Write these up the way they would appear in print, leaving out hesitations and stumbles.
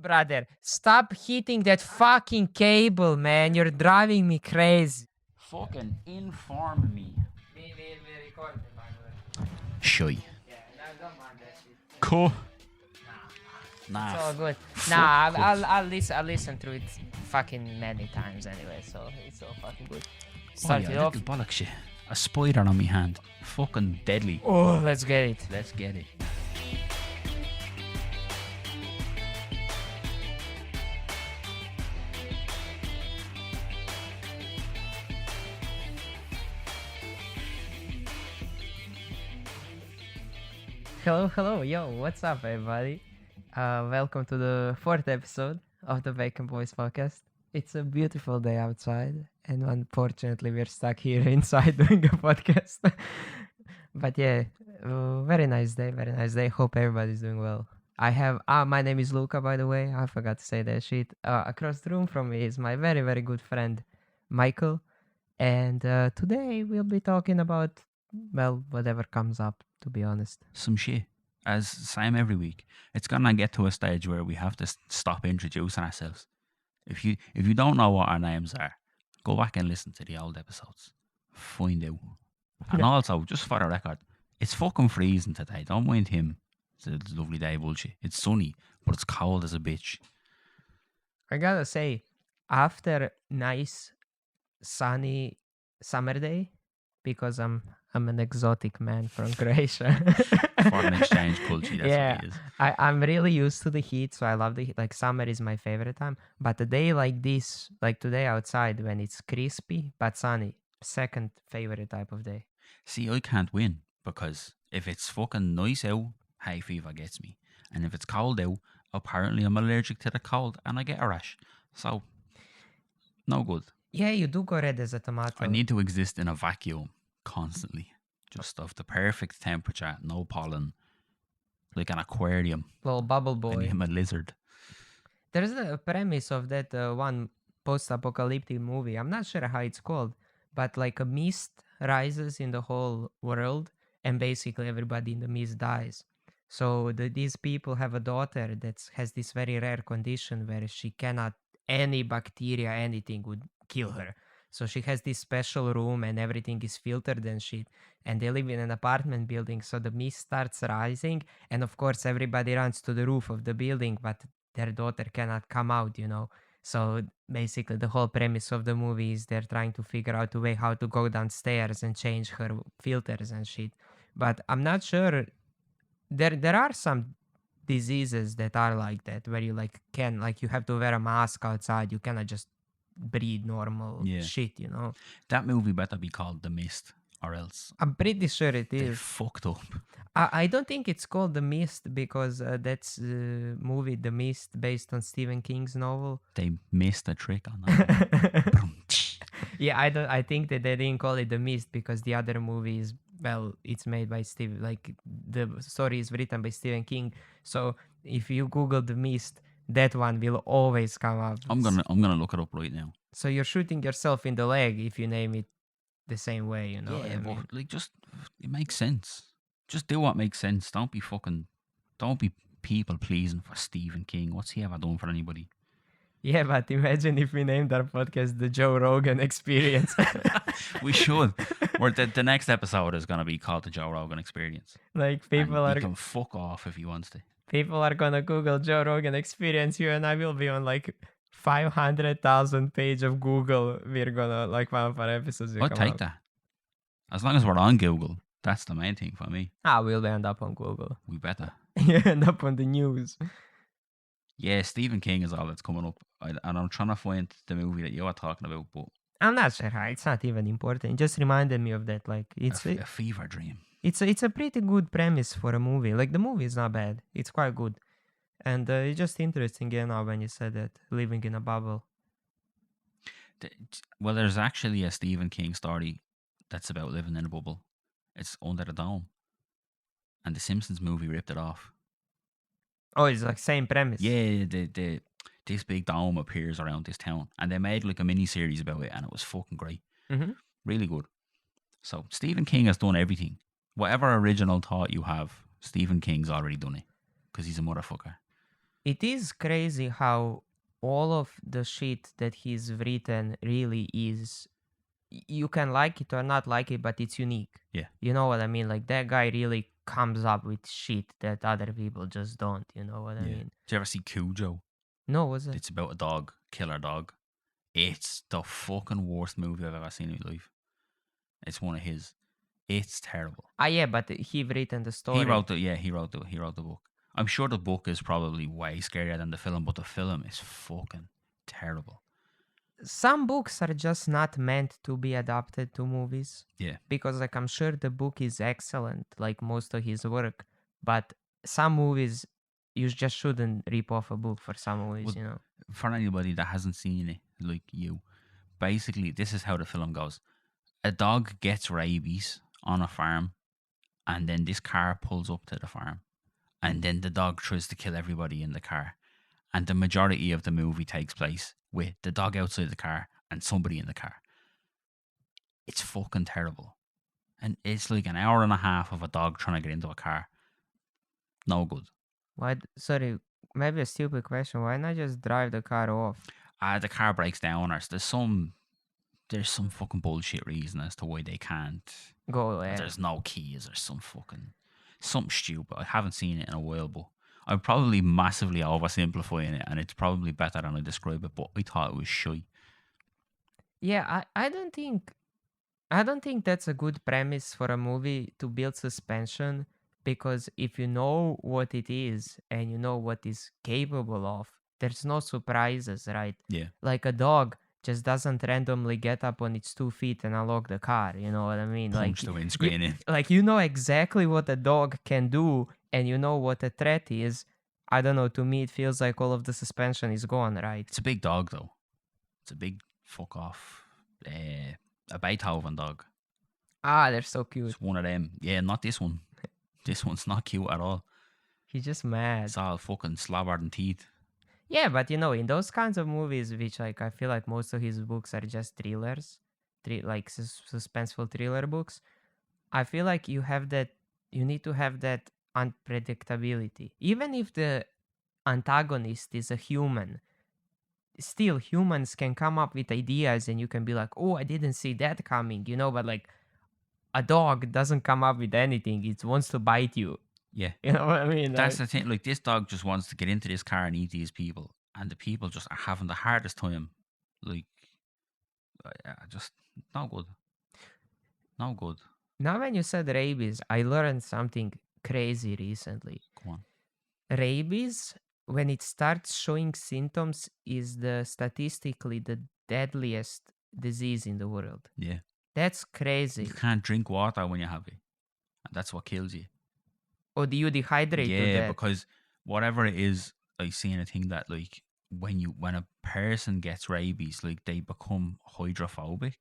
Brother, stop hitting that fucking cable, man. You're driving me crazy. Fucking inform me. We recording, by the way. Shy. Yeah, don't mind that shit. Cool. It's all good. fuck Nah, cuts. I'll listen to it fucking many times anyway, so it's all fucking good. Oh Start yeah, it off. little bollock shit. A spider on me hand. Fucking deadly. Oh, let's get it. Let's get it. Hello, yo, what's up, everybody? Welcome to the fourth episode of the Bacon Boys podcast. It's a beautiful day outside, and unfortunately, we're stuck here inside doing a podcast. But yeah, very nice day, very nice day. Hope everybody's doing well. My name is Luca, by the way. I forgot to say that shit. Across the room from me is my very, very good friend, Michael. And today we'll be talking about, well, whatever comes up, to be honest. Some shit. As same every week. It's gonna get to a stage where we have to stop introducing ourselves. If you don't know what our names are, go back and listen to the old episodes. Find out. And also, just for the record, it's fucking freezing today. Don't mind him. It's a lovely day, bullshit. It's sunny, but it's cold as a bitch. I gotta say, after nice sunny summer day, because I'm an exotic man from Croatia. Foreign exchange culture, that's Yeah, what it is. I'm really used to the heat, so I love the heat. Like summer is my favorite time. But a day like this, like today outside when it's crispy but sunny, second favorite type of day. See, I can't win because if it's fucking nice out, hay fever gets me. And if it's cold out, apparently I'm allergic to the cold and I get a rash. So, no good. Yeah, you do go red as a tomato. I need to exist in a vacuum constantly. Just of the perfect temperature, no pollen, like an aquarium. Little bubble And boy. I'm a lizard. There's a premise of that one post-apocalyptic movie. I'm not sure how it's called, but like a mist rises in the whole world, and basically everybody in the mist dies. So these people have a daughter that has this very rare condition where she cannot, any bacteria, anything would kill her. So she has this special room and everything is filtered and shit. And they live in an apartment building. So the mist starts rising. And of course, everybody runs to the roof of the building, but their daughter cannot come out, you know. So basically, the whole premise of the movie is they're trying to figure out a way how to go downstairs and change her filters and shit. But I'm not sure. There are some diseases that are like that where you you have to wear a mask outside. You cannot just breathe normal Yeah. shit, you know. That movie better be called The Mist, or else I'm pretty sure it they is. fucked up. I don't think it's called The Mist because that's movie The Mist based on Stephen King's novel. They missed a trick on that. Yeah, I think that they didn't call it The Mist because the other movie is, well, it's made by the story is written by Stephen King. So if you Google The Mist, that one will always come up. I'm gonna look it up right now. So you're shooting yourself in the leg if you name it the same way, you know. Yeah, but like just it makes sense. Just do what makes sense. Don't be people pleasing for Stephen King. What's he ever done for anybody? Yeah, but imagine if we named our podcast the Joe Rogan Experience. We should. Or the next episode is gonna be called the Joe Rogan Experience. Like He can fuck off if he wants to. people are gonna Google Joe Rogan Experience. You and I will be on like 500,000 page of Google. We're gonna like one of our episodes. I'll take that. As long as we're on Google, that's the main thing for me. We'll end up on Google. We better. You end up on the news. Yeah, Stephen King is all that's coming up, and I'm trying to find the movie that you are talking about, but I'm not sure how. It's not even important. It just reminded me of that. Like it's a fever dream. it's a pretty good premise for a movie. Like the movie is not bad. It's quite good, and it's just interesting, you know, when you said that living in a bubble. Well, there's actually a Stephen King story that's about living in a bubble. It's Under the Dome, and the Simpsons movie ripped it off. Oh, it's like same premise. Yeah, this big dome appears around this town, and they made like a mini series about it, and it was fucking great, really good. So Stephen King has done everything. Whatever original thought you have, Stephen King's already done it because he's a motherfucker. It is crazy how all of the shit that he's written really is. You can like it or not like it, but it's unique. Yeah. You know what I mean? Like that guy really comes up with shit that other people just don't. You know what I Yeah. mean? Did you ever see Cujo? No, was it? It's about a dog, killer dog. It's the fucking worst movie I've ever seen in my life. It's one of his. It's terrible. Ah, yeah, but he written the story. He wrote the book. I'm sure the book is probably way scarier than the film, but the film is fucking terrible. Some books are just not meant to be adapted to movies. Yeah. Because like I'm sure the book is excellent, like most of his work, but some movies you just shouldn't rip off a book for some movies, Well, you know. for anybody that hasn't seen it, like you, basically this is how the film goes. A dog gets rabies on a farm, and then this car pulls up to the farm, and then the dog tries to kill everybody in the car. And the majority of the movie takes place with the dog outside the car and somebody in the car. It's fucking terrible. And it's like an hour and a half of a dog trying to get into a car. No good. Why? Sorry, maybe a stupid question. Why not just drive the car off? The car breaks down, or there's some fucking bullshit reason as to why they can't. Go there. There's no keys or something stupid. I haven't seen it in a while, but I'm probably massively oversimplifying it, and it's probably better than I describe it. But I thought it was shy. Yeah, I don't think that's a good premise for a movie to build suspension, because if you know what it is and you know what is capable of, there's no surprises, right? Yeah, Like a dog just doesn't randomly get up on its 2 feet and unlock the car. You know what I mean? punch the windscreen in. Like you know exactly what a dog can do and you know what a threat is. I don't know. To me, it feels like all of the suspension is gone, right? It's a big dog though. It's a big fuck off. A Beethoven dog. Ah, they're so cute. It's one of them. Yeah, not this one. This one's not cute at all. He's just mad. It's all fucking slobbered and teeth. Yeah, but you know, in those kinds of movies, which like I feel like most of his books are just thrillers, like suspenseful thriller books. I feel like you need to have that unpredictability. Even if the antagonist is a human, still humans can come up with ideas and you can be like, oh, I didn't see that coming, you know, but like a dog doesn't come up with anything. It wants to bite you. Yeah. You know what I mean? That's the thing. Like, this dog just wants to get into this car and eat these people. And the people just are having the hardest time. Like, just no good. No good. Now, when you said rabies, I learned something crazy recently. Go on. Rabies, when it starts showing symptoms, is statistically the deadliest disease in the world. Yeah. That's crazy. You can't drink water when you have it. And that's what kills you. Or do you dehydrate to Yeah, death? because whatever it is, I seen a thing that like when a person gets rabies, like they become hydrophobic,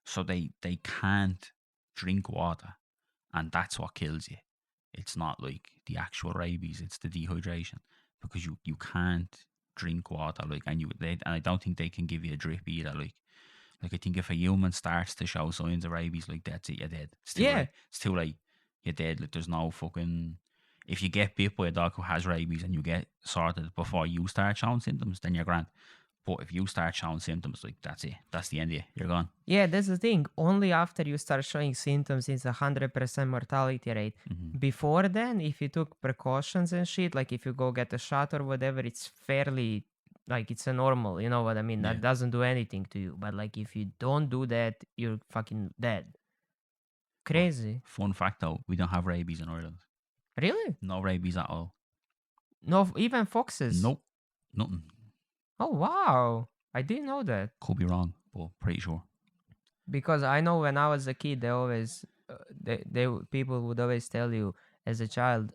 so they can't drink water, and that's what kills you. It's not like the actual rabies; it's the dehydration, because you can't drink water, like, and I don't think they can give you a drip either, like I think if a human starts to show signs of rabies, like, that's it, you're dead. It's too Yeah. late. It's too late. You're dead. Like, there's no fucking. If you get bit by a dog who has rabies and you get sorted before you start showing symptoms, then you're grand. But if you start showing symptoms, like, that's it. That's the end of you. You're gone. Yeah, that's the thing. Only after you start showing symptoms is 100% mortality rate. Mm-hmm. Before then, if you took precautions and shit, like if you go get a shot or whatever, it's fairly, like, it's a normal, you know what I mean? That Yeah. doesn't do anything to you. But like if you don't do that, you're fucking dead. Crazy. Fun fact though, we don't have rabies in Ireland. Really? No rabies at all. No, even foxes? Nope. Nothing. Oh, wow. I didn't know that. Could be wrong, but pretty sure. Because I know when I was a kid, they always, people would always tell you as a child,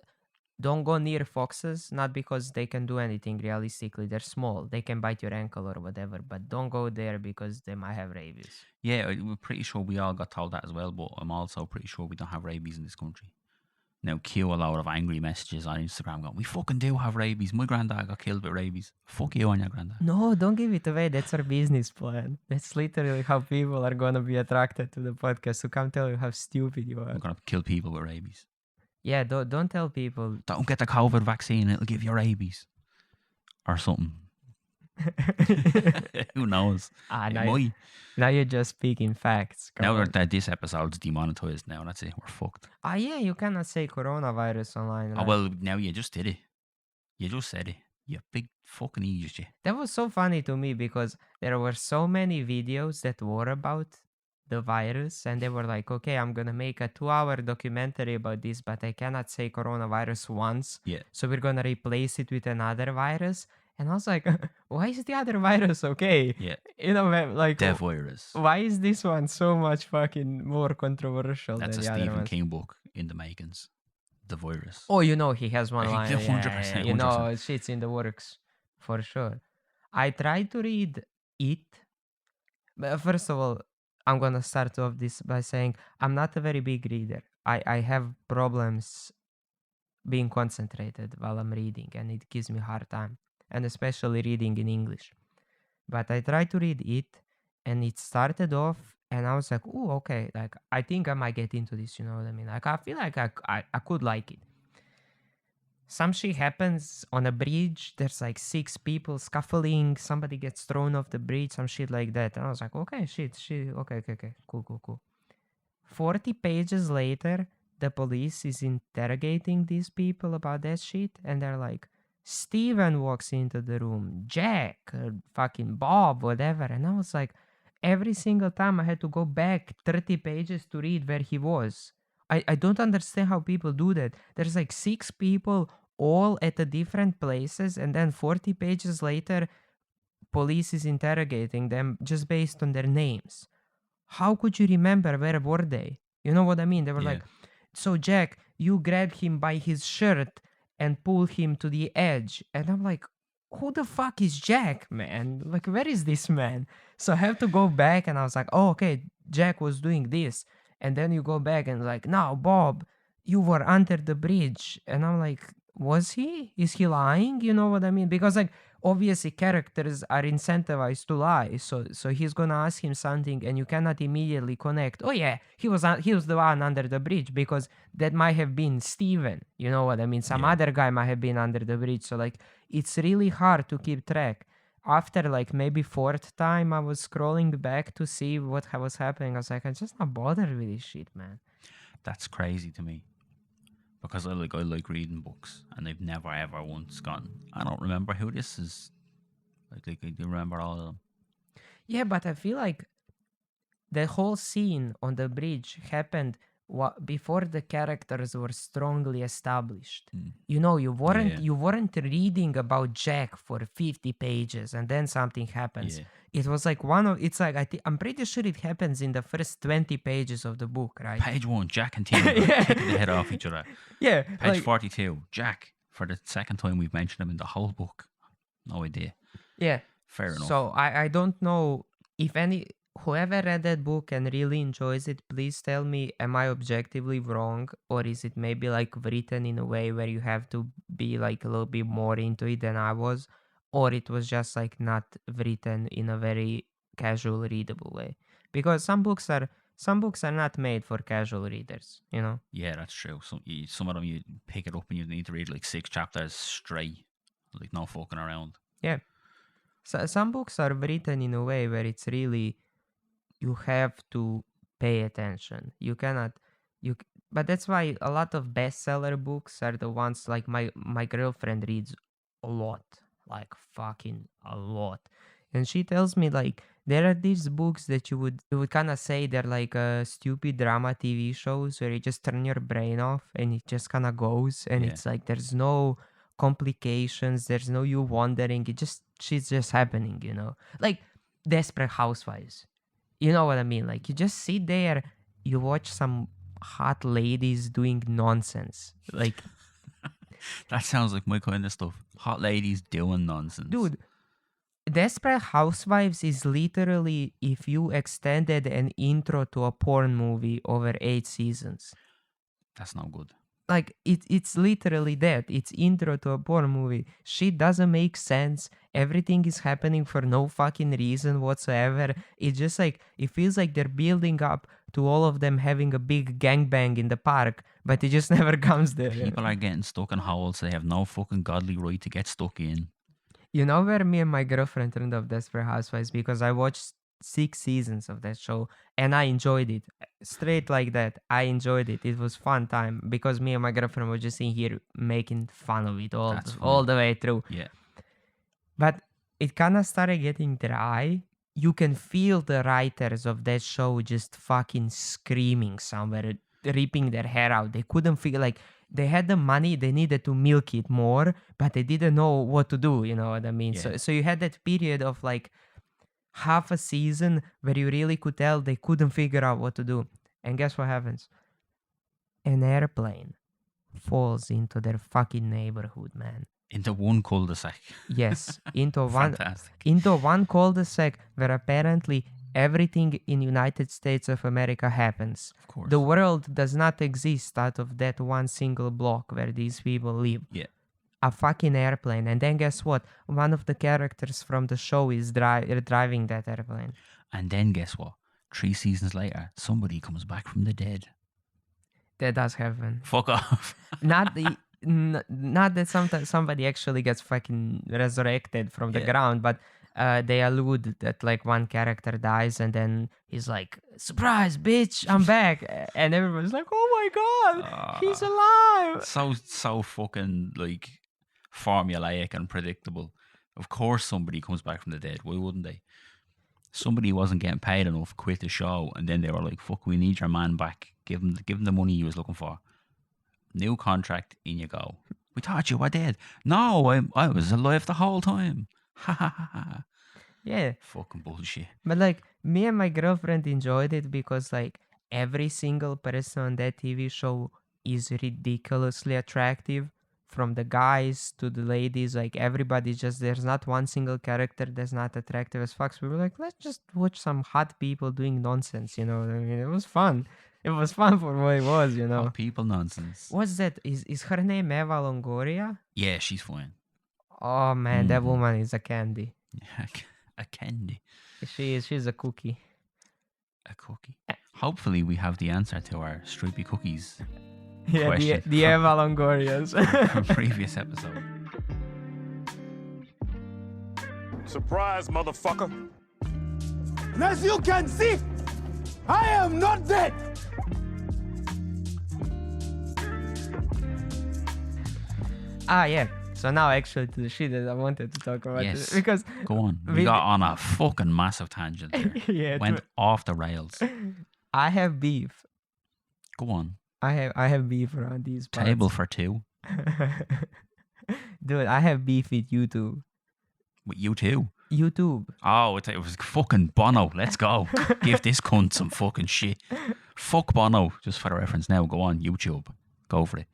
don't go near foxes, not because they can do anything realistically. They're small. They can bite your ankle or whatever, but don't go there because they might have rabies. Yeah, we're pretty sure we all got told that as well, but I'm also pretty sure we don't have rabies in this country. Now, cue a load of angry messages on Instagram going, we fucking do have rabies. My granddad got killed with rabies. Fuck you and your granddad. No, don't give it away. That's our business plan. That's literally how people are going to be attracted to the podcast, to come tell you how stupid you are. We're going to kill people with rabies. Yeah, don't tell people. Don't get the COVID vaccine, it'll give you rabies. or something. Who knows? Ah, It now, might. now you're just speaking facts. Come Now on. that this episode's demonetized now, that's it. We're fucked. Ah, yeah, you cannot say coronavirus online. Oh, Right? well, now you just did it. You just said it. You big fucking idiot, you. That was so funny to me because there were so many videos that were about the virus, and they were like, okay, I'm gonna make a 2-hour documentary about this, but I cannot say coronavirus once. Yeah. So we're gonna replace it with another virus. And I was like, why is the other virus okay? Yeah. You know, like, Dev virus. why is this one so much fucking more controversial That's a than the other Stephen ones? King book in the makings. The virus. Oh, you know, he has one line. 100%, You know, 100%. shit's in the works for sure. I tried to read it. But first of all, I'm gonna start off this by saying I'm not a very big reader. I have problems being concentrated while I'm reading, and it gives me a hard time, and especially reading in English. But I tried to read it, and it started off, and I was like, "Oh, okay. Like, I think I might get into this." You know what I mean? Like, I feel like I could like it. Some shit happens on a bridge. There's like 6 people scuffling. Somebody gets thrown off the bridge. Some shit like that. And I was like, okay, shit. Okay. Cool. 40 pages later, the police is interrogating these people about that shit. And they're like, Steven walks into the room. Jack, fucking Bob, whatever. And I was like, every single time I had to go back 30 pages to read where he was. I don't understand how people do that. There's like 6 people all at the different places, and then 40 pages later, police is interrogating them just based on their names. How could you remember where were they? You know what I mean? They were Yeah. like, so Jack, you grab him by his shirt and pull him to the edge. And I'm like, who the fuck is Jack, man? Like, where is this man? So I have to go back, and I was like, oh, okay, Jack was doing this. And then you go back and like, no, Bob, you were under the bridge. And I'm like, was he? Is he lying? You know what I mean? Because like obviously characters are incentivized to lie. So he's gonna ask him something, and you cannot immediately connect. Oh yeah, he was the one under the bridge, because that might have been Steven. You know what I mean? Some Yeah. other guy might have been under the bridge. So like it's really hard to keep track. After like maybe 4th time I was scrolling back to see what was happening, I was like, I'm just not bothered with this shit, man. That's crazy to me. Because I like reading books, and I've never ever once gone, I don't remember who this is. Like I do remember all of them. Yeah, but I feel like the whole scene on the bridge happened before the characters were strongly established. You know, you weren't reading about Jack for 50 pages and then something happens. Yeah. It was like I'm pretty sure it happens in the first 20 pages of the book, right? Page 1, Jack and Tim Yeah. kicking the head off each other. Yeah. Page 42, Jack. For the second time we've mentioned him in the whole book. No idea. Yeah. Fair enough. So I don't know if whoever read that book and really enjoys it, please tell me, am I objectively wrong, or is it maybe like written in a way where you have to be like a little bit more into it than I was, or it was just like not written in a very casual readable way? Because some books are not made for casual readers, you know? Yeah, that's true. Some of them you pick it up and you need to read like 6 chapters straight. Like no fucking around. Yeah. So some books are written in a way where it's really, you have to pay attention. You cannot, but that's why a lot of bestseller books are the ones like my girlfriend reads a lot, like fucking a lot. And she tells me like there are these books that you would kind of say they're like stupid drama TV shows where you just turn your brain off and it just kind of goes, and Yeah. it's like there's no complications, there's no you wondering, shit's just happening, you know, like Desperate Housewives. You know what I mean? Like you just sit there, you watch some hot ladies doing nonsense. Like, That sounds like my kind of stuff. Hot ladies doing nonsense. dude, Desperate Housewives is literally if you extended an intro to a porn movie over 8 seasons. That's not good. Like it's literally that. It's intro to a porn movie. Shit doesn't make sense. Everything is happening for no fucking reason whatsoever. It's just like it feels like they're building up to all of them having a big gangbang in the park, but it just never comes there. People are getting stuck in holes they have no fucking godly right to get stuck in. You know where me and my girlfriend turned off Desperate Housewives? Because I watched 6 seasons of that show and I enjoyed it. Straight like that. I enjoyed it. It was fun time because me and my girlfriend were just in here making fun of it That's all fine. the way through. Yeah. But it kind of started getting dry. You can feel the writers of that show just fucking screaming somewhere, ripping their hair out. They couldn't figure, like, they had the money, they needed to milk it more, but they didn't know what to do. You know what I mean? Yeah. So you had that period of like half a season where you really could tell they couldn't figure out what to do. And guess what happens? An airplane falls into their fucking neighborhood, man. Into one cul-de-sac. Yes, into Fantastic. one cul-de-sac where apparently everything in United States of America happens. Of course. The world does not exist out of that one single block where these people live. Yeah. A fucking airplane, and then guess what? One of the characters from the show is driving that airplane. And then guess what? 3 seasons later, somebody comes back from the dead. That does happen. Fuck off. Not the. Not that sometimes somebody actually gets fucking resurrected from the Yeah. ground, but they allude that like one character dies and then he's like, "Surprise, bitch, I'm back," and everyone's like, "Oh my god, he's alive!" So fucking like formulaic and predictable. Of course, somebody comes back from the dead. Why wouldn't they? Somebody wasn't getting paid enough, quit the show, and then they were like, "Fuck, we need your man back. Give him the money he was looking for. New contract, in you go. We thought you were dead. No, I was alive the whole time. Ha ha ha ha. Yeah, Fucking bullshit. but like me and my girlfriend enjoyed it because like every single person on that TV show is ridiculously attractive. From the guys to the ladies, like everybody just there's not one single character that's not attractive as fuck. So we were like, let's just watch some hot people doing nonsense, you know what I mean? It was fun. It was fun for what it was, you know. Hot people nonsense. What's that? Is her name Eva Longoria? Yeah, she's fine. Oh man, that Mhm. woman is a candy. A candy. She's a cookie. A cookie. Hopefully, we have the answer to our Stroopy Cookies Yeah, question the from- Eva Longorias. from previous episode. Surprise, motherfucker. And as you can see, I am not dead. Yeah. So now actually to the shit that I wanted to talk about. Yes. Because Go on. We We- got on a fucking massive tangent there. yeah, Went off the rails. I have beef. Go on. I have beef around these parts. Table for two. Dude, I have beef with YouTube. With you too. YouTube. Oh, it was fucking Bono. Let's go. Give this cunt some fucking shit. Fuck Bono. Just for the reference now. Go on, YouTube. Go for it.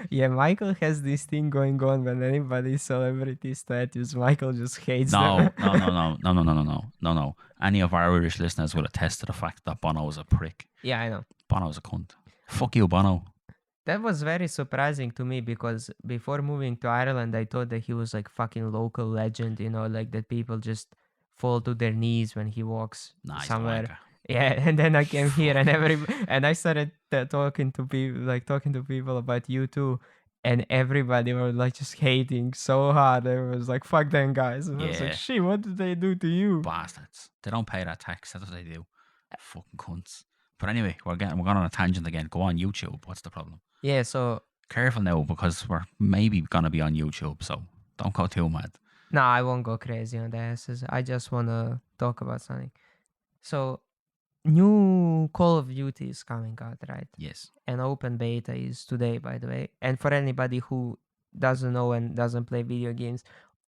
Yeah, Michael has this thing going on when anybody celebrity status, Michael just hates No, them. no. Any of our Irish listeners will attest to the fact that Bono was a prick. Yeah, I know. Bono's a cunt. Fuck you, Bono. That was very surprising to me because before moving to Ireland, I thought that he was like fucking local legend, you know, like that people just fall to their knees when he walks Nah, he's a somewhere. wanker. Yeah, and then I came here and I started talking to people about you too, and everybody were like just hating so hard. It was like fuck them guys, and I was Yeah. like, shit, what did they do to you? Bastards. They don't pay that tax. That's what they do. Fucking cunts. But anyway, we're going on a tangent again. Go on YouTube. What's the problem? Yeah, so Careful now because we're maybe gonna be on YouTube, so don't go too mad. no, I won't go crazy on the asses. I just wanna talk about something. So, new Call of Duty is coming out, right? Yes. And open beta is today, by the way. And for anybody who doesn't know and doesn't play video games,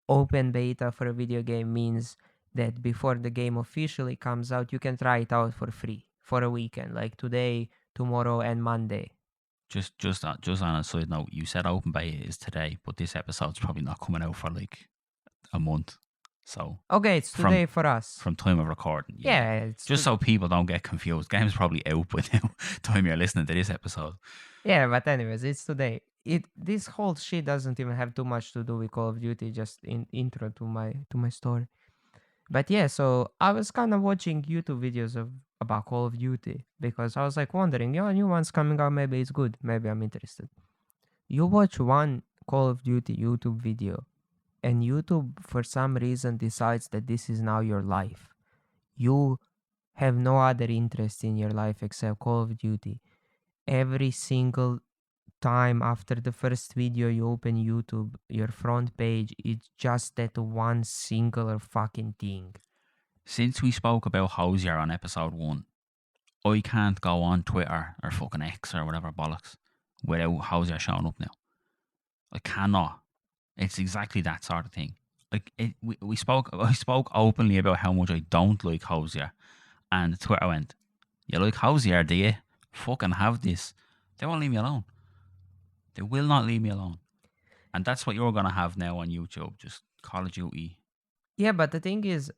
open beta for a video game means that before the game officially comes out, you can try it out for free for a weekend, like today, tomorrow, and Monday. Just on a side note, you said open beta is today, but this episode's probably not coming out for like a month. So Okay, it's From- today for us. from time of recording. Yeah, it's Just so people don't get confused, game's probably out by now. Time you're listening to this episode. yeah, but anyways, it's today. This whole shit doesn't even have too much to do with Call of Duty. Just intro to my story. But yeah, so I was kind of watching YouTube videos about Call of Duty because I was like wondering, a new one's coming out. Maybe it's good. Maybe I'm interested. You watch one Call of Duty YouTube video, and YouTube for some reason decides that this is now your life. You have no other interest in your life except Call of Duty. Every single time after the first video you open YouTube, your front page is just that one singular fucking thing. Since we spoke about Hosier on episode 1, I can't go on Twitter or fucking X or whatever bollocks without Hosier showing up now. I cannot. It's exactly that sort of thing. Like I spoke openly about how much I don't like Hosier, and Twitter went, "You like Hosier, do you? Fucking have this." They won't leave me alone. They will not leave me alone, and that's what you're gonna have now on YouTube. Just Call of Duty. Yeah, but the thing is,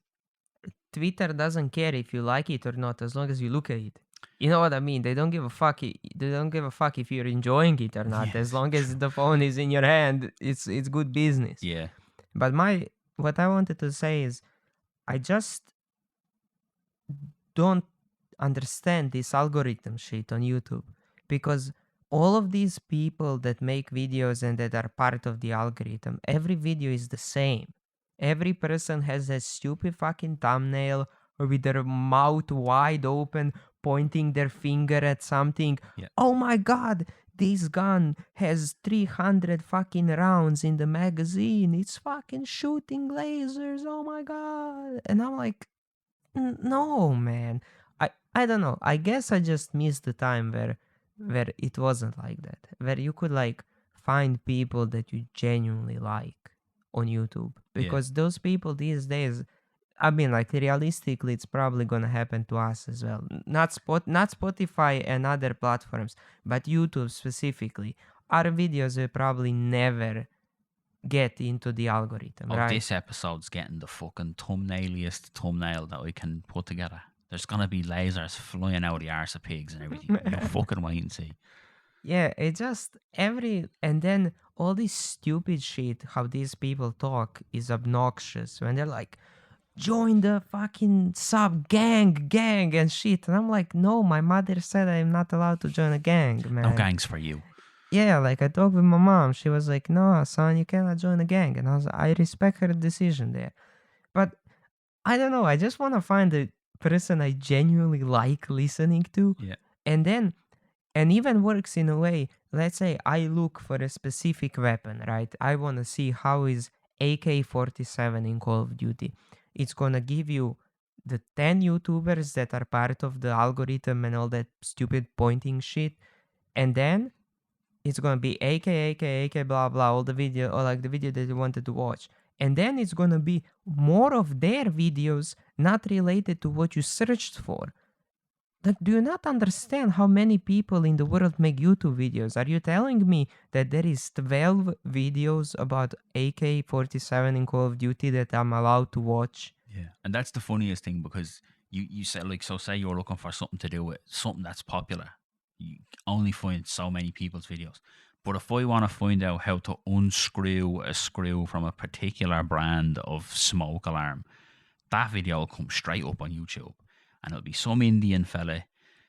Twitter doesn't care if you like it or not as long as you look at it. You know what I mean? They don't give a fuck. They don't give a fuck if you're enjoying it or not. Yeah, As long as the phone is in your hand, it's good business. Yeah, But what I wanted to say is, I just don't understand this algorithm shit on YouTube, because all of these people that make videos and that are part of the algorithm, every video is the same. Every person has that stupid fucking thumbnail or with their mouth wide open, pointing their finger at something. Yeah. Oh my god, this gun has 300 fucking rounds in the magazine. It's fucking shooting lasers. Oh my god. And I'm like, no, man. I don't know. I guess I just missed the time where it wasn't like that. Where you could like find people that you genuinely like on YouTube. Because those people these days, I mean, like realistically, it's probably gonna happen to us as well. Not Spotify and other platforms, but YouTube specifically. Our videos will probably never get into the algorithm, Oh, right? this episode's getting the fucking thumbnailiest thumbnail that I can put together. There's gonna be lasers flying out of the arse of pigs and everything. You fucking wait and see. Yeah, it just and then all this stupid shit, how these people talk is obnoxious when they're like, join the fucking sub gang and shit. And I'm like, no, my mother said I'm not allowed to join a gang, man. No gangs for you. Yeah, like I talked with my mom. She was like, no, son, you cannot join a gang. And I respect her decision there. But I don't know. I just want to find a person I genuinely like listening to. Yeah. And even works in a way, let's say I look for a specific weapon, right? I want to see how is AK-47 in Call of Duty. It's going to give you the 10 YouTubers that are part of the algorithm and all that stupid pointing shit. And then it's going to be AK, blah, blah, all the video, or like the video that you wanted to watch. And then it's going to be more of their videos not related to what you searched for. Like, do you not understand how many people in the world make YouTube videos? Are you telling me that there is 12 videos about AK-47 in Call of Duty that I'm allowed to watch? Yeah. And that's the funniest thing, because you said, like, so say you're looking for something to do with something that's popular. You only find so many people's videos. But if I want to find out how to unscrew a screw from a particular brand of smoke alarm, that video will come straight up on YouTube. And it'll be some Indian fella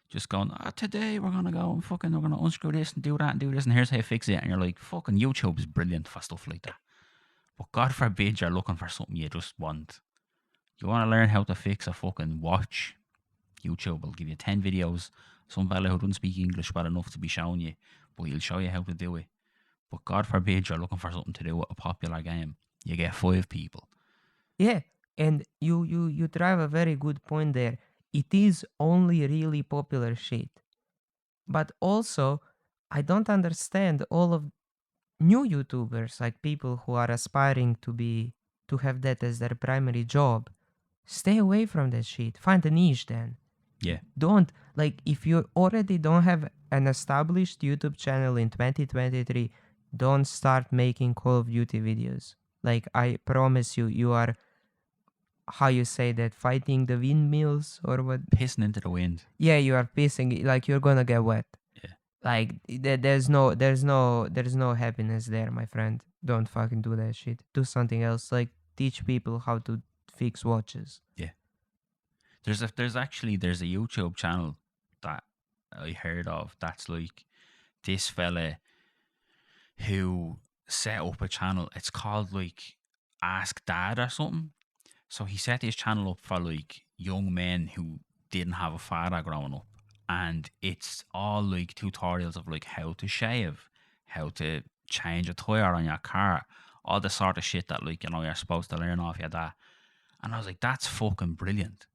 just going, today we're going to go and we're going to unscrew this and do that and do this, and here's how you fix it. And you're like, fucking YouTube is brilliant for stuff like that. But God forbid you're looking for something you just want. You want to learn how to fix a fucking watch? YouTube will give you 10 videos. Some fella who doesn't speak English well enough to be showing you, but he'll show you how to do it. But God forbid you're looking for something to do with a popular game. You get 5 people. Yeah, and you drive a very good point there. It is only really popular shit. But also, I don't understand all of new YouTubers, like people who are aspiring to have that as their primary job. Stay away from that shit. Find a niche then. Yeah. Don't, like, if you already don't have an established YouTube channel in 2023, don't start making Call of Duty videos. Like, I promise you, you are, how you say that, fighting the windmills or what? Pissing into the wind. Yeah, you are pissing, like you're gonna get wet. Yeah. Like there's no happiness there, my friend. Don't fucking do that shit. Do something else. Like teach people how to fix watches. Yeah. There's a YouTube channel that I heard of that's like this fella who set up a channel. It's called like Ask Dad or something. So he set his channel up for like young men who didn't have a father growing up. And it's all like tutorials of like how to shave, how to change a tire on your car, all the sort of shit that like, you're supposed to learn off your dad. And I was like, that's fucking brilliant.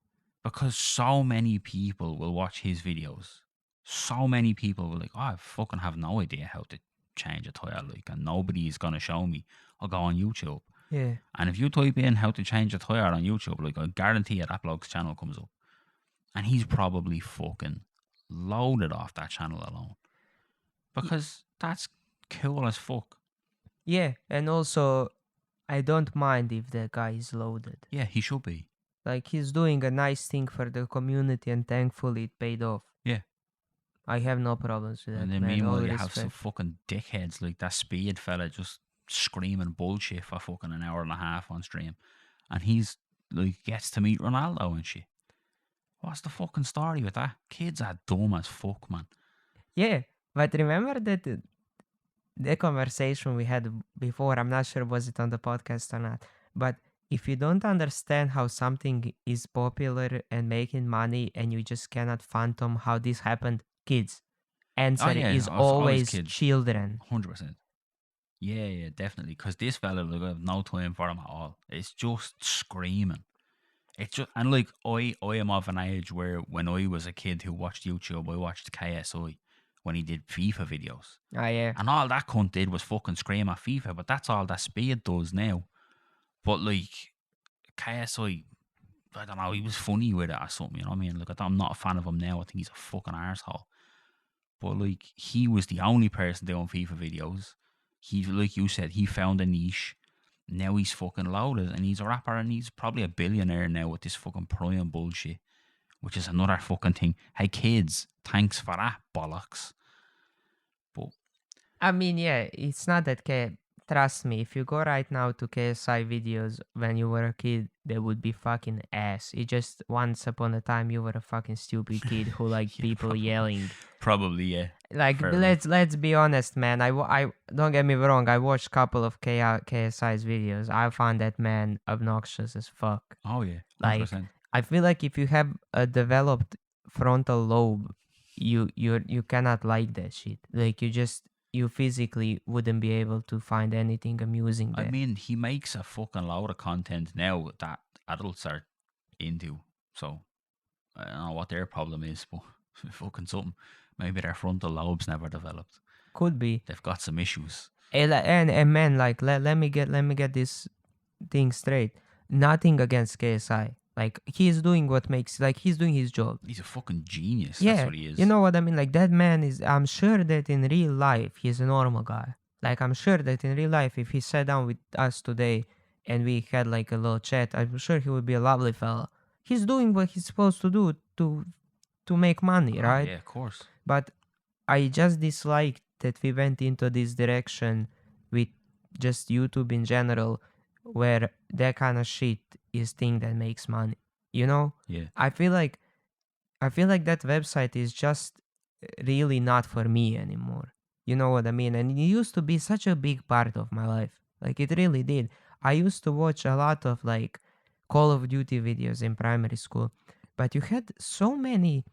Because so many people will watch his videos. So many people will like, oh, I fucking have no idea how to change a tire, like, and nobody is gonna show me. I'll go on YouTube. Yeah. And if you type in how to change a tire on YouTube, like, I guarantee you that bloke's channel comes up. And he's probably fucking loaded off that channel alone. Because that's cool as fuck. Yeah, and also I don't mind if the guy is loaded. Yeah, he should be. Like, he's doing a nice thing for the community, and thankfully it paid off. Yeah. I have no problems with that, And then man. All meanwhile, you have some respect. fucking dickheads like that Speed fella just screaming bullshit for fucking an hour and a half on stream. And he's like, gets to meet Ronaldo and shit. What's the fucking story with that? Kids are dumb as fuck, man. Yeah, but remember that the conversation we had before, I'm not sure was it on the podcast or not, but if you don't understand how something is popular and making money and you just cannot fathom how this happened, kids. Answer yeah, is it's always always kids. children. 100%. Yeah, definitely. Because this fella, like, I have no time for him at all. It's just screaming. It's just, and like, I am of an age where when I was a kid who watched YouTube, I watched KSI when he did FIFA videos. Ah, yeah. And all that cunt did was fucking scream at FIFA, but that's all that Speed does now. But like, KSI, I don't know, he was funny with it or something, you know what I mean? Like, I'm not a fan of him now. I think he's a fucking arsehole. But like, he was the only person doing FIFA videos. He, like you said, he found a niche. Now he's fucking loaded and he's a rapper and he's probably a billionaire now with this fucking Prime bullshit, which is another fucking thing. Hey kids, thanks for that bollocks. But I mean, yeah, it's not that trust me, if you go right now to KSI videos when you were a kid, they would be fucking ass. It just once upon a time you were a fucking stupid kid who liked Yeah, people probably. yelling. Probably, yeah. Like, Fair enough. let's be honest, man. I don't get me wrong. I watched a couple of KSI's videos. I found that man obnoxious as fuck. Oh yeah, 100%. Like, I feel like if you have a developed frontal lobe, you cannot like that shit. Like, you physically wouldn't be able to find anything amusing there. I mean, he makes a fucking load of content now that adults are into. So I don't know what their problem is, but fucking something. Maybe their frontal lobes never developed. Could be. They've got some issues. And man, like, let me get this thing straight. Nothing against KSI. Like, he's doing he's doing his job. He's a fucking genius. Yeah, That's what he is. you know what I mean? Like, that man is, I'm sure that in real life, he's a normal guy. Like, I'm sure that in real life, if he sat down with us today and we had like a little chat, I'm sure he would be a lovely fella. He's doing what he's supposed to do to make money, right? Yeah, of course. But I just dislike that we went into this direction with just YouTube in general, where that kind of shit is thing that makes money. You know? Yeah. I feel like that website is just really not for me anymore. You know what I mean? And it used to be such a big part of my life. Like, it really did. I used to watch a lot of like Call of Duty videos in primary school, but you had so many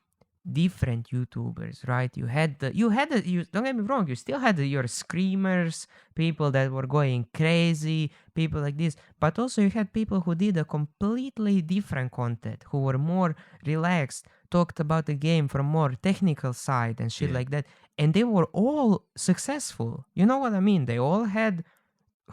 different YouTubers, right? You don't get me wrong, you still had your screamers, people that were going crazy, people like this, but also you had people who did a completely different content, who were more relaxed, talked about the game from more technical side and shit Yeah. like that, and they were all successful. You know what I mean? They all had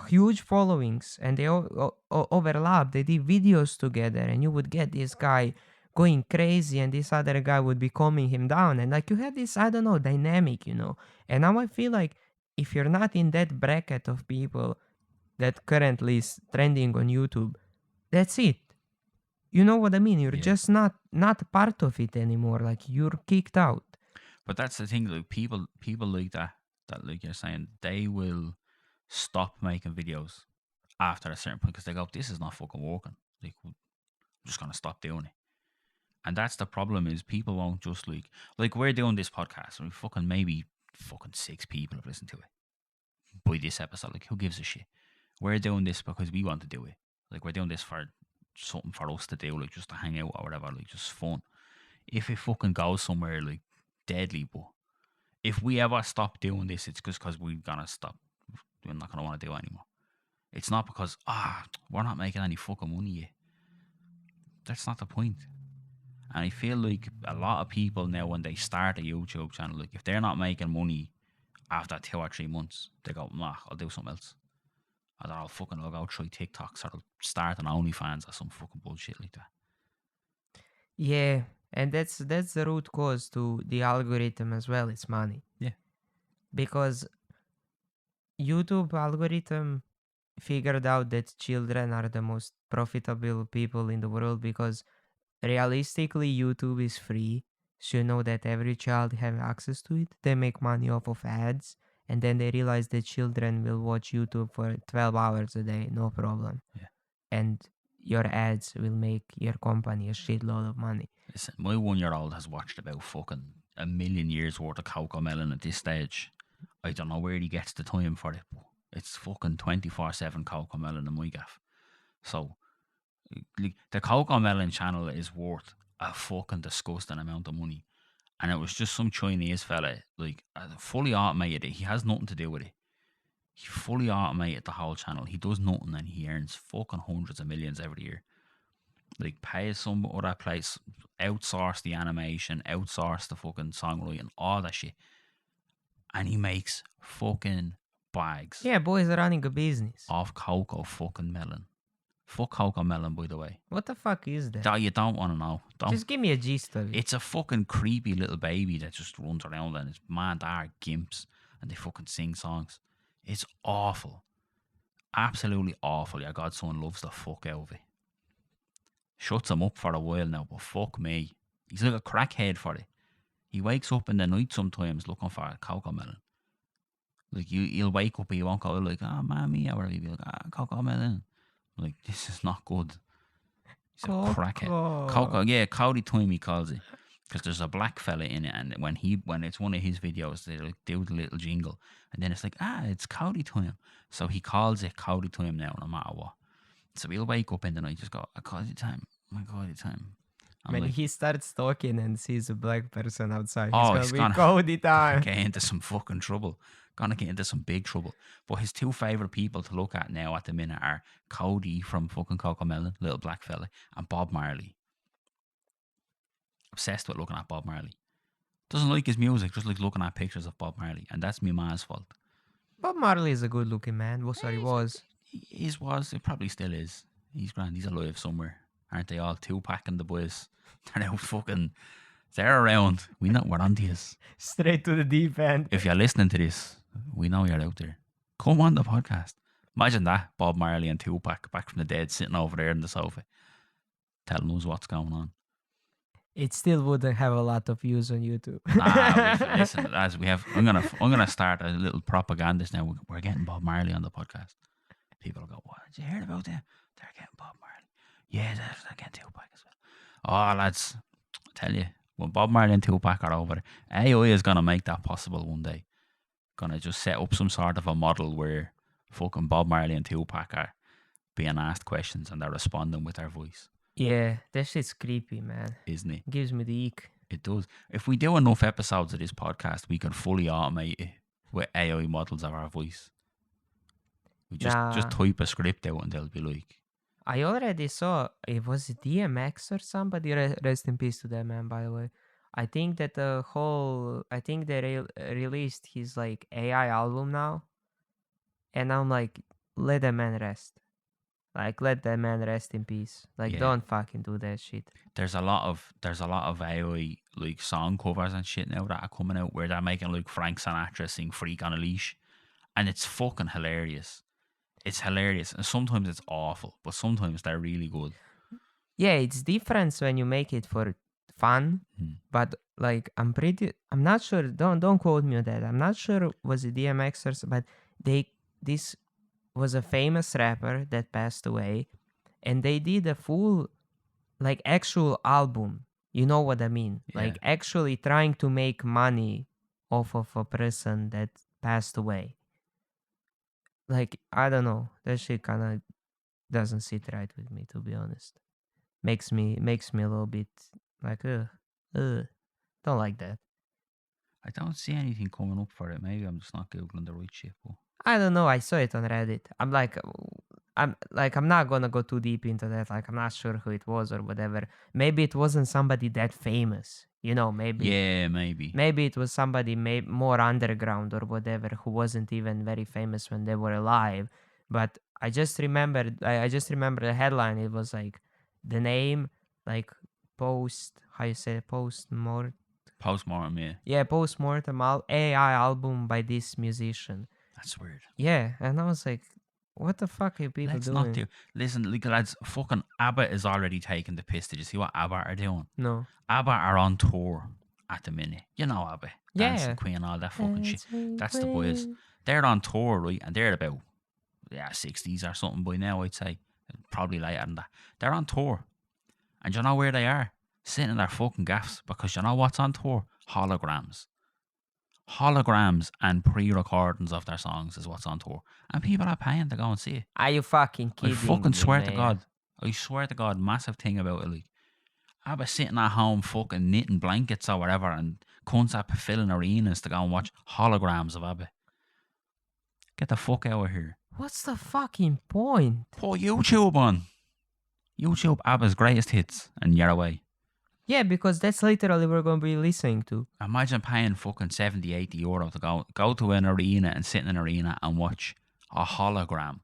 huge followings and they all overlapped. They did videos together, and you would get this guy going crazy and this other guy would be calming him down, and like, you had this, I don't know, dynamic, you know. And now I feel like if you're not in that bracket of people that currently is trending on YouTube, that's it. You know what I mean? You're Yeah. just not part of it anymore. Like, you're kicked out. But that's the thing, like, people like that like you're saying, they will stop making videos after a certain point because they go, this is not fucking working. Like, I'm just gonna stop doing it. And that's the problem, is people won't just like we're doing this podcast and maybe 6 people have listened to it by this episode. Like, who gives a shit? we're doing this because we want to do it. Like, we're doing this for something for us to do, like just to hang out or whatever, like just fun. If it fucking goes somewhere like deadly, but if we ever stop doing this, it's just because we're gonna stop. We're not gonna want to do it anymore. It's not because we're not making any fucking money yet. That's not the point. And I feel like a lot of people now, when they start a YouTube channel, like if they're not making money after 2 or 3 months, they go, nah, I'll do something else. I don't know, I'll go try TikToks or I'll start an OnlyFans or some fucking bullshit like that. Yeah, and that's the root cause to the algorithm as well. It's money. Yeah. Because YouTube algorithm figured out that children are the most profitable people in the world, because realistically YouTube is free. So you know that every child have access to it. They make money off of ads, and then they realize that children will watch YouTube for 12 hours a day, no problem. Yeah. And your ads will make your company a shitload of money. Listen, my 1-year-old has watched about fucking 1,000,000 years worth of Cocomelon at this stage. I don't know where he gets the time for it, but it's fucking 24/7 Cocomelon in my gaff. So, like, the Cocomelon channel is worth a fucking disgusting amount of money. And it was just some Chinese fella, like, fully automated it. He has nothing to do with it. He fully automated the whole channel. He does nothing and he earns fucking hundreds of millions every year. Like, pays some other place, outsource the animation, outsource the fucking songwriting, all that shit. And he makes fucking bags Yeah, boys are running a business. off Coco fucking melon. Fuck Cocomelon, by the way. What the fuck is that? That you don't want to know. Don't. Just give me a gist of it. It's a fucking creepy little baby that just runs around and it's mad are gimps and they fucking sing songs. It's awful. Absolutely awful. Your godson loves the fuck out of it. Shuts him up for a while now, but fuck me. He's like a crackhead for it. He wakes up in the night sometimes looking for a Cocomelon. Like, he'll wake up and he won't go like, mommy, or he'll be like, Cocomelon. Like, this is not good. He's a crackhead. Coco, yeah, Cody Time he calls it. Because there's a black fella in it, and when it's one of his videos, they like do the little jingle, and then it's like, it's Cody Time. So he calls it Cody Time now, no matter what. So he'll wake up in the night, just go, Cody Time, my Cody Time. I'm When like, he starts talking and sees a black person outside, he's he's gonna gonna be Cody time. get into some fucking trouble. Gonna get into some big trouble. But his 2 favourite people to look at now at the minute are Cody from fucking Cocomelon, little black fella, and Bob Marley. Obsessed with looking at Bob Marley. Doesn't like his music, just likes looking at pictures of Bob Marley. And that's me ma's fault. Bob Marley is a good looking man. Well, sorry, was. He was, it probably still is. He's grand, he's alive somewhere. Aren't they all 2-packing the boys? They're out fucking, they're around. We're on to this. Straight to the deep end. If you're listening to this, we know you're out there. Come on the podcast. Imagine that, Bob Marley and Tupac back from the dead sitting over there in the sofa telling us what's going on. It still wouldn't have a lot of views on YouTube. Listen, as we have, I'm gonna start a little propagandist now. We're getting Bob Marley on the podcast. People go, what? Did you hear about them? They're getting Bob Marley. Yeah, they're getting Tupac as well. Oh, lads, I tell you, when Bob Marley and Tupac are over, AI is gonna make that possible one day. Gonna just set up some sort of a model where fucking Bob Marley and Tupac are being asked questions and they're responding with their voice. Yeah, that shit's creepy, man. Isn't it? Gives me the ick. It does. If we do enough episodes of this podcast, we can fully automate it with AI models of our voice. We just type a script out and they'll be like, I already saw, it was DMX or somebody, rest in peace to that man, by the way. I think that I think they released his like AI album now. And I'm like, let that man rest. Like, let that man rest in peace. Like, Yeah. don't fucking do that shit. there's a lot of AI like song covers and shit now that are coming out where they're making like Frank Sinatra sing Freak on a Leash. And it's fucking hilarious. It's hilarious. And sometimes it's awful, but sometimes they're really good. Yeah, it's different when you make it for fun. But like, I'm not sure, don't quote me on that. I'm not sure was it DMXers, but this was a famous rapper that passed away, and they did a full like actual album. You know what I mean? Yeah. Like actually trying to make money off of a person that passed away. like I don't know. That shit kind of doesn't sit right with me, to be honest. Makes me a little bit like ugh. Don't like that. I don't see anything coming up for it. Maybe I'm just not googling the right shit. But I don't know. I saw it on Reddit. I'm not gonna go too deep into that. Like, I'm not sure who it was or whatever. Maybe it wasn't somebody that famous. You know, maybe yeah, maybe. maybe it was somebody more underground or whatever who wasn't even very famous when they were alive. But I just remembered. I just remember the headline. It was like the name, like post. How you say postmortem? Postmortem, yeah. Yeah, postmortem AI album by this musician. That's weird. Yeah, and I was like, what the fuck are people Let's doing? not do. Listen, like, lads, fucking ABBA is already taking the piss. Did you see what ABBA are doing? No. ABBA are on tour at the minute. You know ABBA. Dancing Yeah. Queen, all that fucking shit. Dancing That's the boys. Queen. They're on tour, right? And they're about 60s or something by now, I'd say. Probably later than that. They're on tour. And you know where they are? Sitting in their fucking gaffs. Because you know what's on tour? Holograms. Holograms and pre-recordings of their songs is what's on tour. And people are paying to go and see it. Are you fucking I kidding fucking me, swear to man? God. I swear to God, massive thing about it. Like, I was sitting at home fucking knitting blankets or whatever, and cunts are filling arenas to go and watch holograms of ABBA. Get the fuck out of here. What's the fucking point? Put YouTube on. YouTube ABBA's greatest hits, and you're away. Yeah, because that's literally what we're going to be listening to. Imagine paying fucking 70, 80 euro to go to an arena and sit in an arena and watch a hologram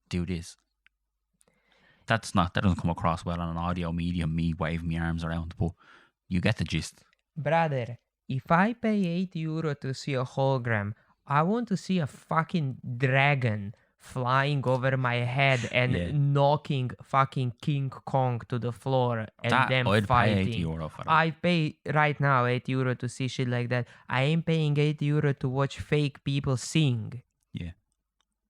do this. That doesn't come across well on an audio medium, me waving my arms around, but you get the gist. Brother, if I pay 80 euro to see a hologram, I want to see a fucking dragon flying over my head and Yeah. knocking fucking King Kong to the floor and That, them I'd fighting. pay 80 euro for that. I pay right now 80 euro to see shit like that. I ain't paying 80 euro to watch fake people sing. Yeah.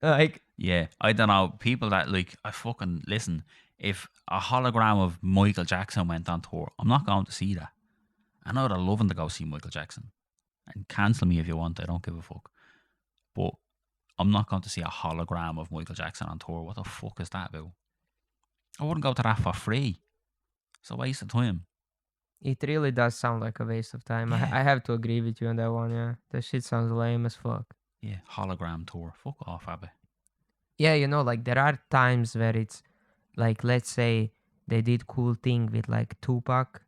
Like, Yeah, I don't know. People that, like, I fucking listen. If a hologram of Michael Jackson went on tour, I'm not going to see that. I know they're loving to go see Michael Jackson. And cancel me if you want, I don't give a fuck. But I'm not going to see a hologram of Michael Jackson on tour. What the fuck is that about? I wouldn't go to that for free. It's a waste of time. it really does sound like a waste of time. Yeah. I have to agree with you on that one, yeah. That shit sounds lame as fuck. Yeah, hologram tour. Fuck off, Abby. Yeah, you know, like there are times where it's like, let's say they did cool thing with like Tupac,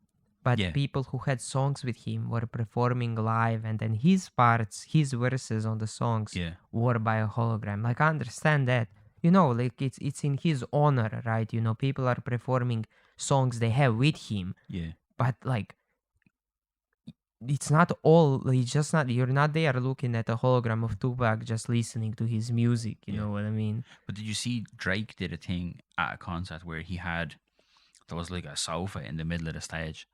but Yeah. people who had songs with him were performing live, and then his parts, his verses on the songs Yeah. were by a hologram. Like, I understand that. You know, like it's in his honor, right? You know, people are performing songs they have with him, Yeah. but like it's not all, it's just not, you're not there looking at a hologram of Tupac just listening to his music, you Yeah. know what I mean? But did you see Drake did a thing at a concert where there was like a sofa in the middle of the stage,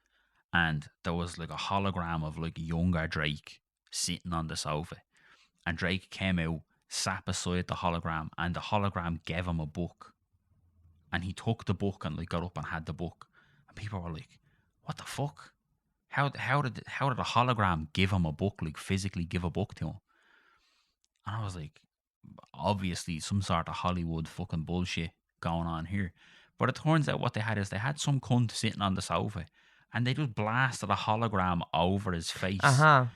and there was like a hologram of like younger Drake sitting on the sofa, and Drake came out, sat beside the hologram, and the hologram gave him a book, and he took the book and like got up and had the book, and people were like, "What the fuck? How did a hologram give him a book, like physically give a book to him?" And I was like, obviously some sort of Hollywood fucking bullshit going on here. But it turns out what they had is they had some cunt sitting on the sofa, and they just blasted a hologram over his face. Uh-huh.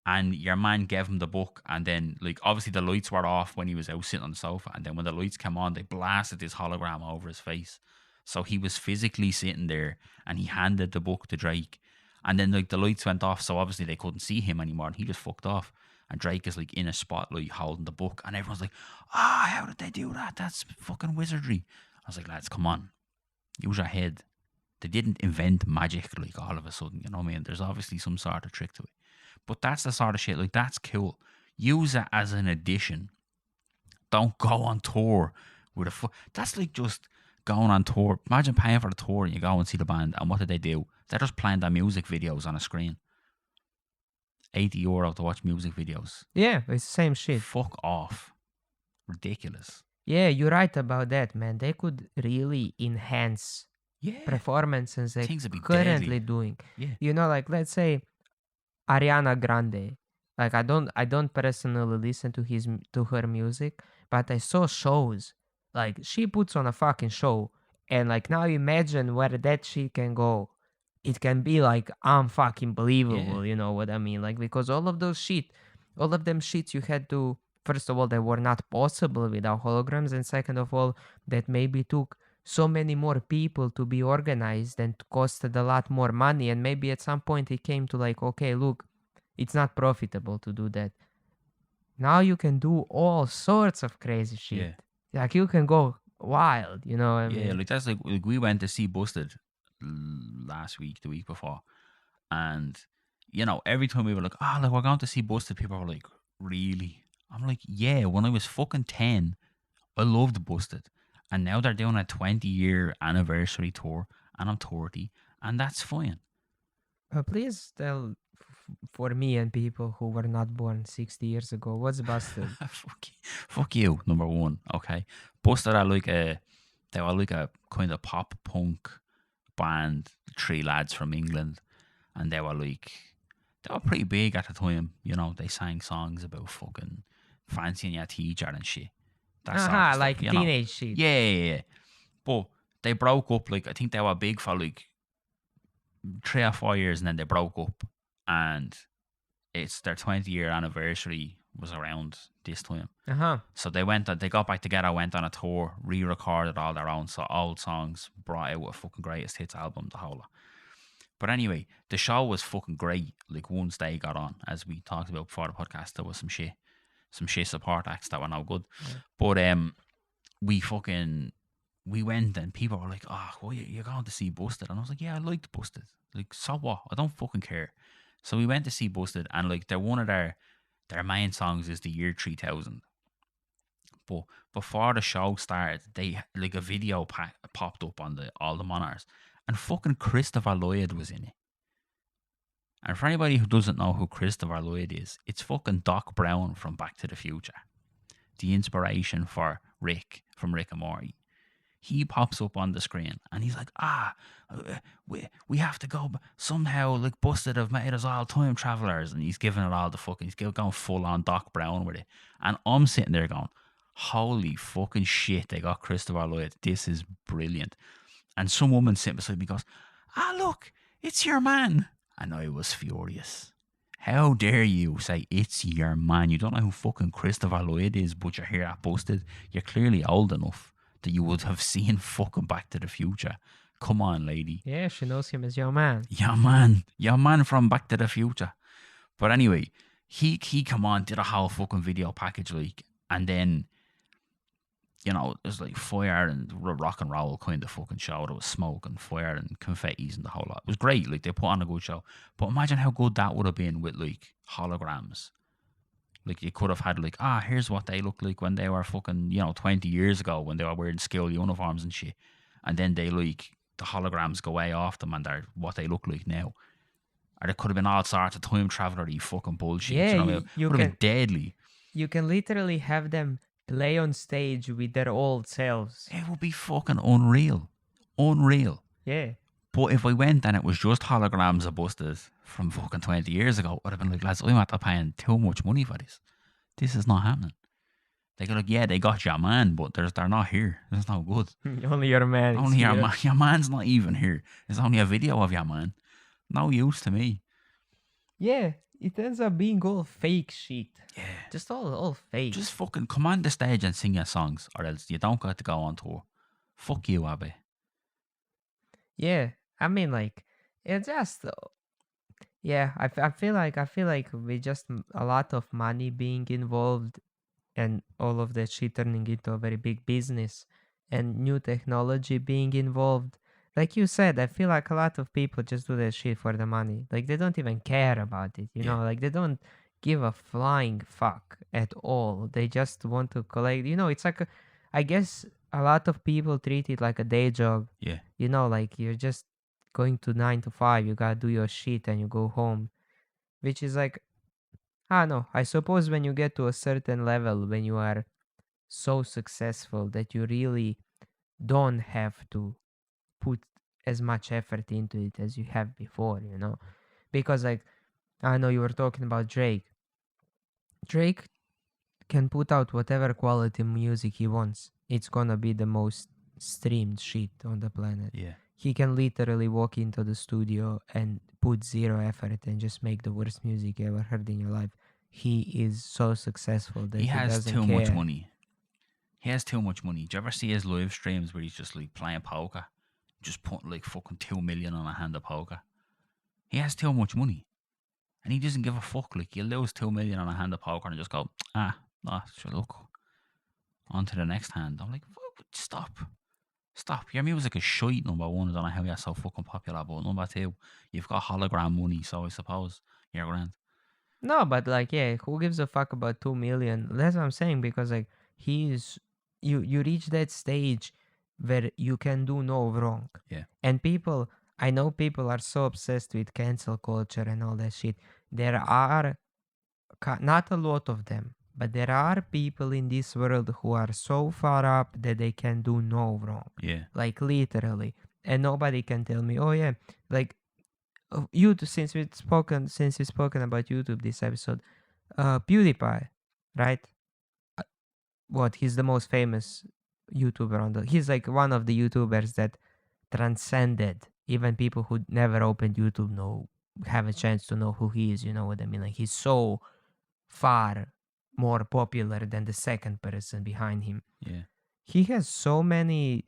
And your man gave him the book, and then like obviously the lights were off when he was out sitting on the sofa, and then when the lights came on, they blasted this hologram over his face. So he was physically sitting there, and he handed the book to Drake, and then like the lights went off, so obviously they couldn't see him anymore, and he just fucked off. And Drake is like in a spotlight holding the book, and everyone's like, how did they do that? That's fucking wizardry. I was like, lads, come on, use your head. They didn't invent magic like all of a sudden, you know what I mean? There's obviously some sort of trick to it. But that's the sort of shit, like, that's cool. Use it as an addition. Don't go on tour with that's like just going on tour. Imagine paying for the tour and you go and see the band, and what did they do? They're just playing their music videos on a screen. 80 euro to watch music videos. Yeah, it's the same shit. Fuck off. Ridiculous. Yeah, you're right about that, man. They could really enhance Yeah. performances they're Things would be currently deadly. doing. Yeah. You know, like, let's say Ariana Grande. Like, I don't personally listen to her music, but I saw shows. Like she puts on a fucking show, and like now imagine where that shit can go. It can be like unfucking believable, you know what I mean? Like because all of those shit, all of them shits you had to first of all they were not possible without holograms, and second of all that maybe took so many more people to be organized and costed a lot more money, and maybe at some point it came to like, okay, look, it's not profitable to do that. Now you can do all sorts of crazy shit. Like you can go wild, you know what I mean? like that's like we went to see Busted last week, the week before, and you know every time we were like, oh, like we're going to see Busted, people were like, really? I'm like, yeah. When I was fucking 10, I loved Busted, and now they're doing a 20-year anniversary tour, and I'm 30, and that's fine. Please tell for me and people who were not born 60 years ago, what's Busted? Fuck you, number one. Okay, Busted are like they were like a kind of pop punk band, three lads from England, and they were pretty big at the time. You know, they sang songs about fucking fancying your teacher and shit. That sort of Aha, stuff, like you know. teenage shit. Yeah. But they broke up. Like I think they were big for like 3 or 4 years, and then they broke up, and it's their 20-year anniversary was around this time. So they got back together, went on a tour, re-recorded all their own old songs, brought out a fucking greatest hits album, the whole lot. But anyway, the show was fucking great. Like once they got on, as we talked about before the podcast, there was some shit support acts that were no good. Yeah. But we went and people were like, oh, well, you're going to see Busted. And I was like, yeah, I liked Busted. Like, so what? I don't fucking care. So we went to see Busted, and like one of their main songs is the year 3000. But before the show started, they like a video popped up on all the monitors, and fucking Christopher Lloyd was in it. And for anybody who doesn't know who Christopher Lloyd is, it's fucking Doc Brown from Back to the Future, the inspiration for Rick from Rick and Morty. He pops up on the screen and he's like, we have to go somehow, like Busted have made us all time travelers, and he's giving it all the fucking, he's going full on Doc Brown with it. And I'm sitting there going, holy fucking shit, they got Christopher Lloyd. This is brilliant. And some woman sitting beside me goes, look, it's your man. And I was furious. How dare you say it's your man? You don't know who fucking Christopher Lloyd is, but you're here at Busted. You're clearly old enough that you would have seen fucking Back to the Future. Come on, lady. Yeah, she knows him as your man. Your man from Back to the Future. But anyway, he come on, did a whole fucking video package, like, and then, you know, there's like fire and rock and roll kind of fucking show. There was smoke and fire and confettis and the whole lot. It was great. Like, they put on a good show. But imagine how good that would have been with like holograms. Like, you could have had like, here's what they look like when they were fucking, 20 years ago when they were wearing school uniforms and shit. And then they like, the holograms go way off them and they're what they look like now. Or there could have been all sorts of time traveler-y fucking bullshit. Yeah, you would have been deadly. You can literally have them play on stage with their old selves. It would be fucking unreal. Unreal. Yeah. But if we went and it was just holograms of Busted from fucking 20 years ago, I'd have been like, lads, I'm after paying too much money for this. This is not happening. They go like, yeah, they got your man, but they're not here. It's no good. Only your man. Only your man. Your man's not even here. It's only a video of your man. No use to me. Yeah, it ends up being all fake shit. Yeah. Just all fake. Just fucking come on the stage and sing your songs, or else you don't get to go on tour. Fuck you, Abby. Yeah, I mean, like, it's just, yeah, I feel like with just a lot of money being involved and all of that shit turning into a very big business and new technology being involved. Like you said, I feel like a lot of people just do that shit for the money. Like, they don't even care about it, you know? Like, they don't give a flying fuck at all. They just want to collect, it's like, I guess a lot of people treat it like a day job. Yeah. Like, you're just going to 9 to 5, you gotta do your shit and you go home. Which is like, I don't know. I suppose when you get to a certain level, when you are so successful that you really don't have to put as much effort into it as you have before, Because, like, I know you were talking about Drake. Drake can put out whatever quality music he wants. It's gonna be the most streamed shit on the planet. Yeah. He can literally walk into the studio and put zero effort and just make the worst music you ever heard in your life. He is so successful that He he has doesn't too care. much money. He has too much money. Do you ever see his live streams where he's just like playing poker? Just putting like fucking 2 million on a hand of poker. He has too much money. And he doesn't give a fuck. Like, you lose 2 million on a hand of poker and just go, sure, look. On to the next hand. I'm like, stop. Stop. Your music is shite, number one. I don't know how you're so fucking popular. But number two, you've got hologram money, so I suppose you're grand. No, but like, yeah, who gives a fuck about 2 million? That's what I'm saying, because like you reach that stage where you can do no wrong. Yeah. And people, I know people are so obsessed with cancel culture and all that shit. There are not a lot of them, but there are people in this world who are so far up that they can do no wrong. Yeah. Like literally. And nobody can tell me, oh yeah, like YouTube, since we've spoken about YouTube this episode, PewDiePie, right? What, he's the most famous YouTuber on the. He's like one of the YouTubers that transcended even people who never opened YouTube have a chance to know who he is. You know what I mean? Like, he's so far more popular than the second person behind him. Yeah. He has so many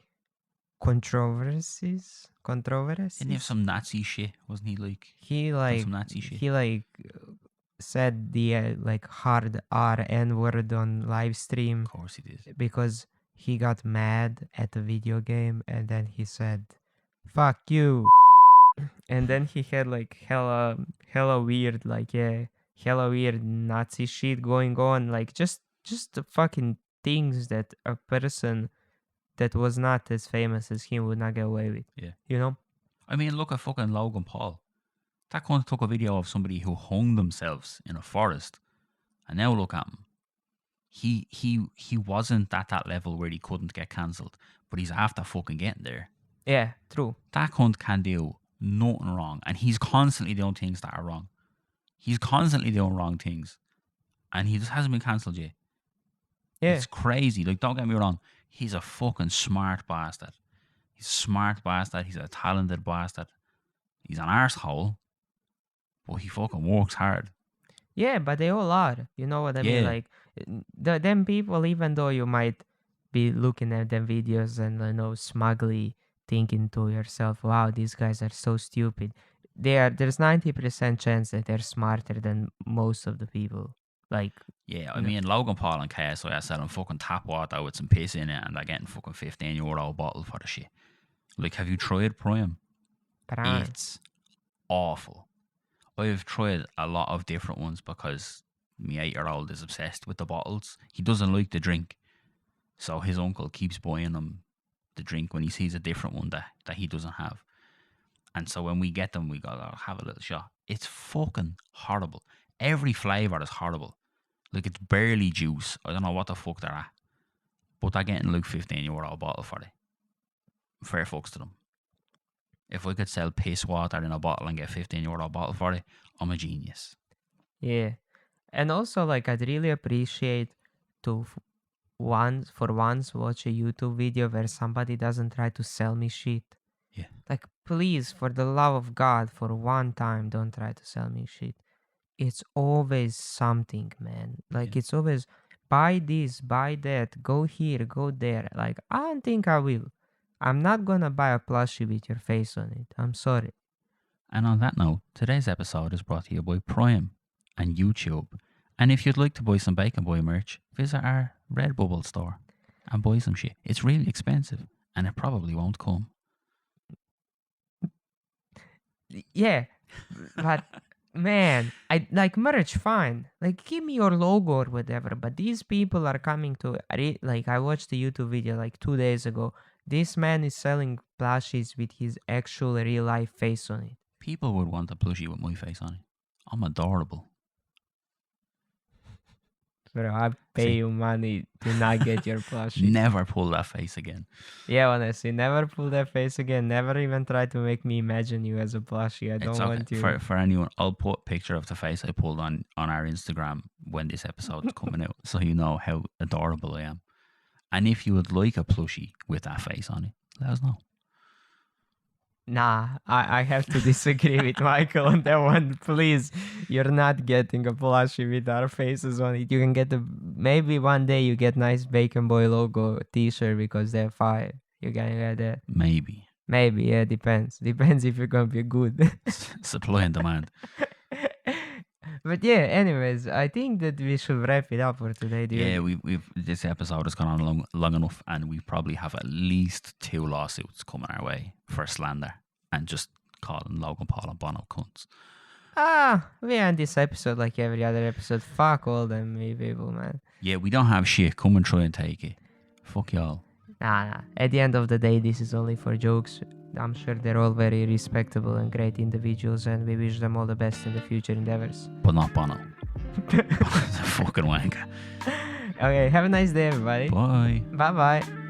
controversies. Didn't he have some Nazi shit? Wasn't he like He done like some Nazi shit? he like said the like hard N word on live stream Of course he did. because he got mad at a video game, and then he said, "Fuck you," and then he had like hella weird, like, yeah, hella weird Nazi shit going on, like just the fucking things that a person that was not as famous as him would not get away with. Yeah. You know? I mean, look at fucking Logan Paul. That cunt took a video of somebody who hung themselves in a forest, and now look at him. He wasn't at that level where he couldn't get cancelled, but he's after fucking getting there. Yeah, true. That cunt can do nothing wrong, and he's constantly doing things that are wrong. He's constantly doing wrong things, and he just hasn't been cancelled yet. Yeah. It's crazy. Like, don't get me wrong, he's a fucking smart bastard. He's a smart bastard. He's a talented bastard. He's an arsehole, but he fucking works hard. Yeah, but they all are. You know what I mean? Yeah. Like, them people, even though you might be looking at them videos and, you know, smugly thinking to yourself, wow, these guys are so stupid. There's 90% chance that they're smarter than most of the people. Like, Yeah, I No. mean, Logan Paul and KSI are selling fucking tap water with some piss in it, and they're getting fucking €15 bottle for the shit. Like, have you tried Prime? Prime. It's awful. I've tried a lot of different ones because my 8-year-old is obsessed with the bottles. He doesn't like the drink, so his uncle keeps buying him the drink when he sees a different one that he doesn't have. And so when we get them, we go, oh, have a little shot. It's fucking horrible. Every flavour is horrible. Like, it's barely juice. I don't know what the fuck they're at. But they're getting like €15 bottle for it. Fair fucks to them. If I could sell piss water in a bottle and get €15 bottle for it, I'm a genius. Yeah. And also, like, I'd really appreciate to once watch a YouTube video where somebody doesn't try to sell me shit. Yeah. Like, please, for the love of God, for one time, don't try to sell me shit. It's always something, man. Like, Yeah. it's always buy this, buy that, go here, go there. Like, I don't think I will. I'm not gonna buy a plushie with your face on it. I'm sorry. And on that note, today's episode is brought to you by Prime and YouTube. And if you'd like to buy some Bacon Boy merch, visit our Redbubble store and buy some shit. It's really expensive, and it probably won't come. Yeah, but man, I like merch, fine. Like, give me your logo or whatever. But these people are coming to like, I watched a YouTube video like 2 days ago. This man is selling plushies with his actual real life face on it. People would want a plushie with my face on it. I'm adorable. bro. I pay See. you money to not get your plushie. Never pull that face again. Yeah, honestly, never pull that face again. Never even try to make me imagine you as a plushie. I don't It's okay. want you. For anyone, I'll put a picture of the face I pulled on our Instagram when this episode is coming out, so you know how adorable I am. And if you would like a plushie with that face on it, let us know. Nah, I have to disagree with Michael on that one. Please, you're not getting a plushie with our faces on it. You can get maybe one day you get nice Bacon Boy logo T-shirt because they're fire. You can get that. Maybe. Maybe, yeah, depends. Depends if you're gonna be good. Supply and demand. But yeah, anyways, I think that we should wrap it up for today. Do you Yeah, we've this episode has gone on long enough, and we probably have at least 2 lawsuits coming our way for slander and just calling Logan Paul and Bono cunts. we end this episode like every other episode. Fuck all them people, man. Yeah, we don't have shit. Come and try and take it. Fuck y'all. Nah. At the end of the day, this is only for jokes. I'm sure they're all very respectable and great individuals, and we wish them all the best in the future endeavors. But not Bono. Bono's a fucking wanker. Okay, have a nice day, everybody. Bye. Bye bye.